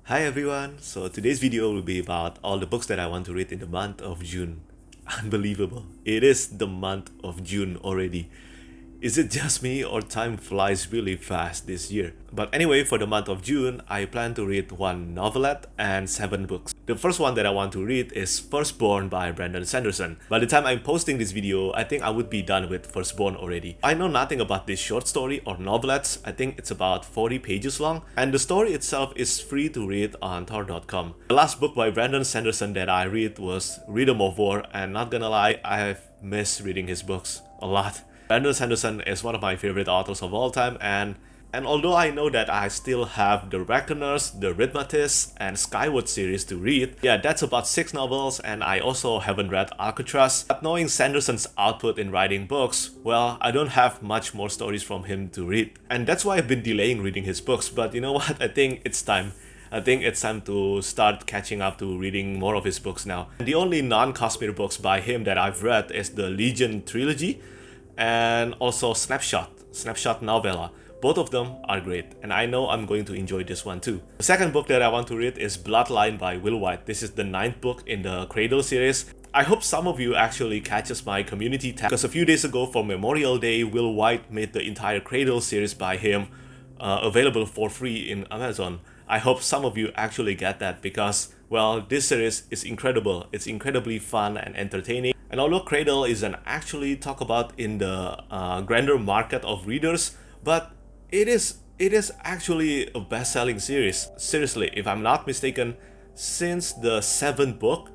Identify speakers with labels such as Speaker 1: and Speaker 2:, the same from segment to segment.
Speaker 1: Hi everyone, so today's video will be about all the books that I want to read in the month of June. Unbelievable, it is the month of June already. Is it just me or time flies really fast this year? But anyway, for the month of June, I plan to read one novelette and 7 books. The first one that I want to read is Firstborn by Brandon Sanderson. By the time I'm posting this video, I think I would be done with Firstborn already. I know nothing about this short story or novelettes. I think it's about 40 pages long, and the story itself is free to read on Thor.com. The last book by Brandon Sanderson that I read was Rhythm of War, and not gonna lie, I've missed reading his books a lot. Brandon Sanderson is one of my favorite authors of all time, and although I know that I still have The Reckoners, The Rhythmatists, and Skyward series to read, yeah, that's about 6 novels, and I also haven't read Alcatraz. But knowing Sanderson's output in writing books, well, I don't have much more stories from him to read. And that's why I've been delaying reading his books, but you know what, I think it's time. I think it's time to start catching up to reading more of his books now. The only non-Cosmere books by him that I've read is the Legion trilogy, and also Snapshot novella. Both of them are great, and I know I'm going to enjoy this one too. The second book that I want to read is Bloodline by Will White. This is the 9th book in the Cradle series. I hope some of you actually catches my community tab, because a few days ago for Memorial Day, Will White made the entire Cradle series by him available for free in Amazon. I hope some of you actually get that, because, well, this series is incredible. It's incredibly fun and entertaining. And although Cradle isn't actually talked about in the grander market of readers, but it is actually a best-selling series. Seriously, if I'm not mistaken, since the 7th book,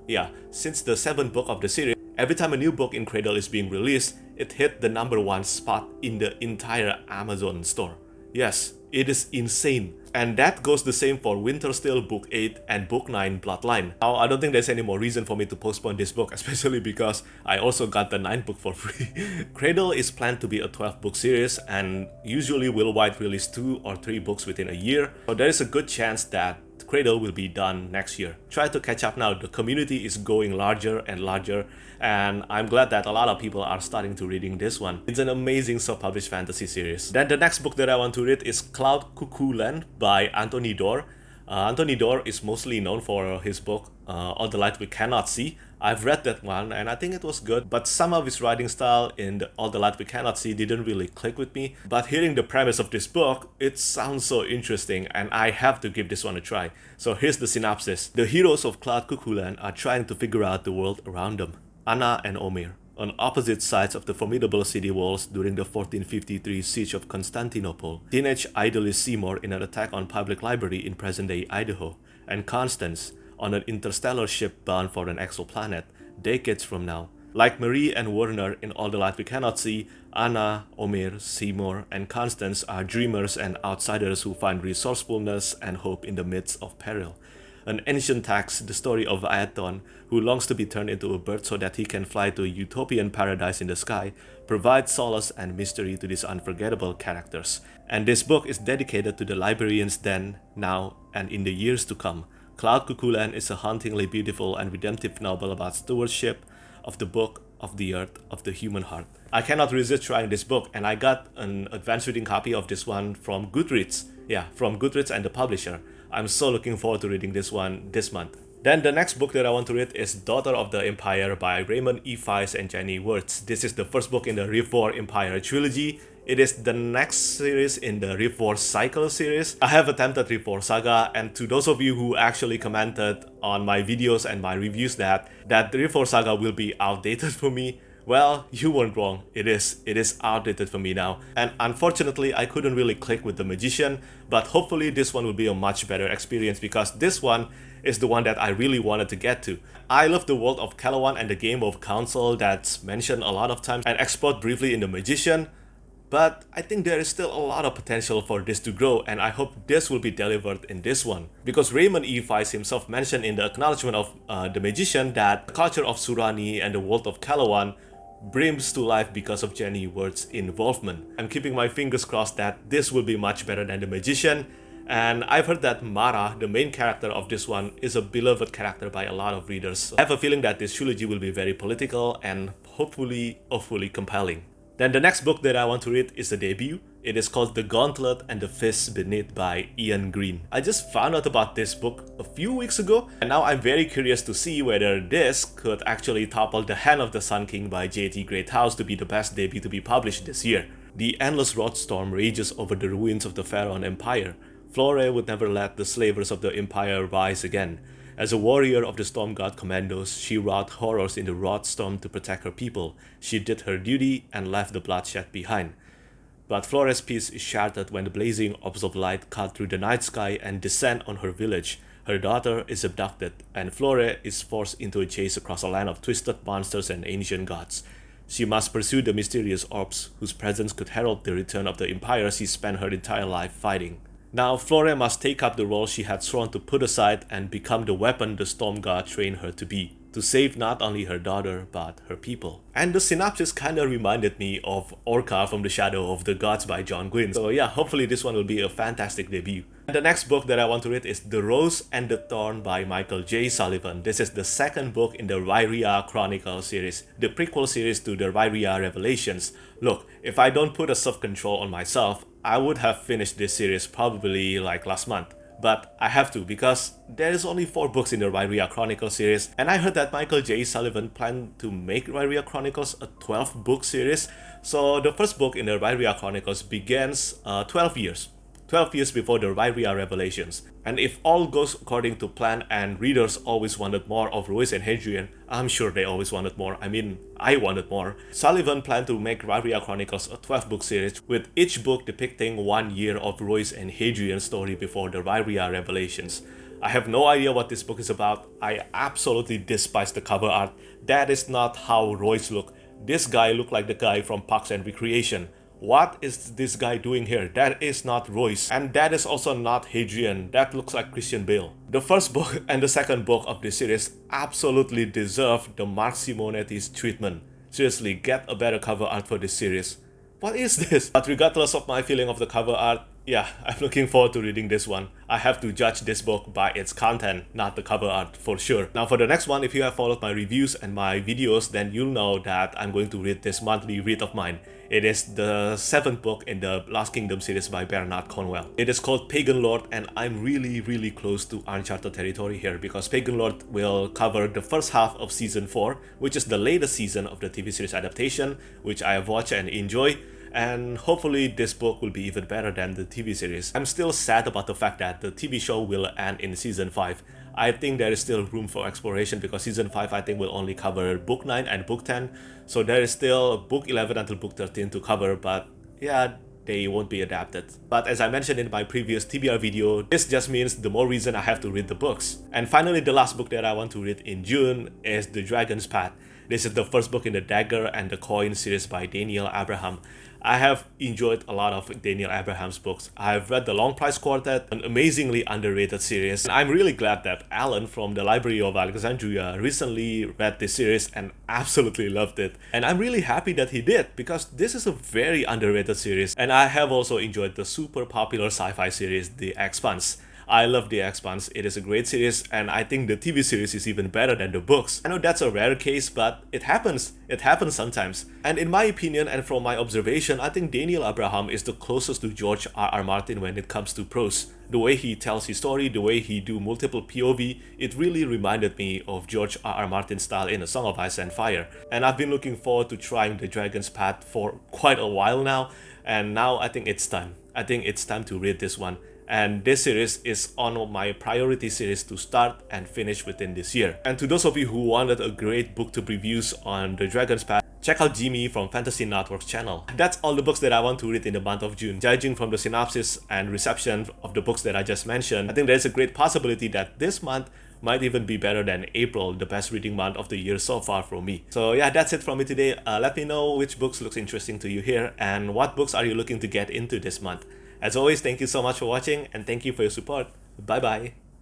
Speaker 1: since the 7th book of the series, every time a new book in Cradle is being released, it hit the #1 spot in the entire Amazon store. Yes, it is insane. And that goes the same for Wintersteel Book 8 and Book 9 Bloodline. Now, I don't think there's any more reason for me to postpone this book, especially because I also got the 9th book for free. Cradle is planned to be a 12-book series, and usually Will White releases 2 or 3 books within a year, so there is a good chance that Cradle will be done next year. Try to catch up now. The community is going larger and larger, and I'm glad that a lot of people are starting to reading this one. It's an amazing self-published fantasy series. Then the next book that I want to read is Cloud Cuckoo Land by Anthony Doerr. Anthony Doerr is mostly known for his book All the Light We Cannot See. I've read that one and I think it was good, but some of his writing style in All the Light We Cannot See didn't really click with me. But hearing the premise of this book, it sounds so interesting and I have to give this one a try. So here's the synopsis. The heroes of Cloud Cuckoo Land are trying to figure out the world around them. Anna and Omer, on opposite sides of the formidable city walls during the 1453 siege of Constantinople, teenage idolist Seymour in an attack on public library in present-day Idaho, and Constance on an interstellar ship bound for an exoplanet decades from now. Like Marie and Werner in All the Light We Cannot See, Anna, Omer, Seymour, and Constance are dreamers and outsiders who find resourcefulness and hope in the midst of peril. An ancient text, the story of Aeton, who longs to be turned into a bird so that he can fly to a utopian paradise in the sky, provides solace and mystery to these unforgettable characters. And this book is dedicated to the librarians then, now, and in the years to come. Cloud Cuckoo Land is a hauntingly beautiful and redemptive novel about stewardship of the book, of the earth, of the human heart. I cannot resist trying this book, and I got an advanced reading copy of this one from Goodreads. Yeah, from Goodreads and the publisher. I'm so looking forward to reading this one this month. Then the next book that I want to read is Daughter of the Empire by Raymond E. Weiss and Jenny Wirtz. This is the first book in the Rift War Empire trilogy. It is the next series in the Rift War Cycle series. I have attempted Rift War Saga, and to those of you who actually commented on my videos and my reviews that Rift War Saga will be outdated for me, well, you weren't wrong. It is outdated for me now. And unfortunately, I couldn't really click with the Magician, but hopefully this one will be a much better experience because this one is the one that I really wanted to get to. I love the world of Calawan and the game of Council that's mentioned a lot of times and explored briefly in the Magician, but I think there is still a lot of potential for this to grow, and I hope this will be delivered in this one. Because Raymond E. Weiss himself mentioned in the acknowledgement of The Magician that the culture of Surani and the world of Calawan brims to life because of Jenny Wirtz's involvement. I'm keeping my fingers crossed that this will be much better than The Magician, and I've heard that Mara, the main character of this one, is a beloved character by a lot of readers. I have a feeling that this trilogy will be very political and hopefully compelling. Then the next book that I want to read is the debut It is called The Gauntlet and the Fist Beneath by Ian Green. I just found out about this book a few weeks ago, and now I'm very curious to see whether this could actually topple The Hand of the Sun King by J.T. Greathouse to be the best debut to be published this year. The endless road storm rages over the ruins of the Pharaoh Empire. Flore would never let the slavers of the empire rise again. As a warrior of the Storm God Commandos, she wrought horrors in the Rot Storm to protect her people. She did her duty and left the bloodshed behind. But Flore's peace is shattered when the blazing orbs of light cut through the night sky and descend on her village. Her daughter is abducted, and Flore is forced into a chase across a land of twisted monsters and ancient gods. She must pursue the mysterious orbs, whose presence could herald the return of the empire she spent her entire life fighting. Now, Flore must take up the role she had sworn to put aside and become the weapon the Storm God trained her to be, to save not only her daughter, but her people. And the synopsis kinda reminded me of Orca from the Shadow of the Gods by John Gwynne. So yeah, hopefully this one will be a fantastic debut. And the next book that I want to read is The Rose and the Thorn by Michael J. Sullivan. This is the second book in the Rhyria Chronicle series, the prequel series to the Rhyria Revelations. Look, if I don't put a self-control on myself, I would have finished this series probably like last month. But I have to because there is only 4 books in the Rhyria Chronicle series, and I heard that Michael J. Sullivan planned to make Rhyria Chronicles a 12-book series. So the first book in the Rhyria Chronicles begins 12 years before the Rhyria Revelations. And if all goes according to plan and readers always wanted more of Royce and Hadrian, I'm sure they always wanted more. I mean, I wanted more. Sullivan planned to make Rhyria Chronicles a 12-book series, with each book depicting 1 year of Royce and Hadrian's story before the Rhyria Revelations. I have no idea what this book is about. I absolutely despise the cover art. That is not how Royce looked. This guy looked like the guy from Parks and Recreation. What is this guy doing here? That is not Royce, and that is also not Hadrian. That looks like Christian Bale. The first book and the second book of this series absolutely deserve the Mark Simonetti's treatment. Seriously, get a better cover art for this series. What is this? But regardless of my feeling of the cover art, yeah, I'm looking forward to reading this one. I have to judge this book by its content, not the cover art, for sure. Now for the next one, if you have followed my reviews and my videos, then you'll know that I'm going to read this monthly read of mine. It is the 7th book in the Last Kingdom series by Bernard Cornwell. It is called Pagan Lord, and I'm really close to uncharted territory here because Pagan Lord will cover the first half of season 4, which is the latest season of the TV series adaptation, which I have watched and enjoy. And hopefully this book will be even better than the TV series. I'm still sad about the fact that the TV show will end in season 5. I think there is still room for exploration because season 5 I think will only cover book 9 and book 10. So there is still book 11 until book 13 to cover, but yeah, they won't be adapted. But as I mentioned in my previous TBR video, this just means the more reason I have to read the books. And finally, the last book that I want to read in June is The Dragon's Path. This is the first book in the Dagger and the Coin series by Daniel Abraham. I have enjoyed a lot of Daniel Abraham's books. I have read The Long Price Quartet, an amazingly underrated series. And I'm really glad that Alan from the Library of Alexandria recently read this series and absolutely loved it. And I'm really happy that he did because this is a very underrated series. And I have also enjoyed the super popular sci-fi series, The Expanse. I love The Expanse. It is a great series, and I think the TV series is even better than the books. I know that's a rare case, but it happens. It happens sometimes. And in my opinion and from my observation, I think Daniel Abraham is the closest to George R.R. Martin when it comes to prose. The way he tells his story, the way he do multiple POV, it really reminded me of George R.R. Martin's style in A Song of Ice and Fire. And I've been looking forward to trying The Dragon's Path for quite a while now, and now I think it's time. I think it's time to read this one. And this series is on my priority series to start and finish within this year. And to those of you who wanted a great booktube reviews on The Dragon's Path, check out Jimmy from Fantasy Network's channel. That's all the books that I want to read in the month of June. Judging from the synopsis and reception of the books that I just mentioned, I think there's a great possibility that this month might even be better than April, the best reading month of the year so far for me. So yeah, that's it from me today. Let me know which books looks interesting to you here and what books are you looking to get into this month. As always, thank you so much for watching and thank you for your support. Bye bye.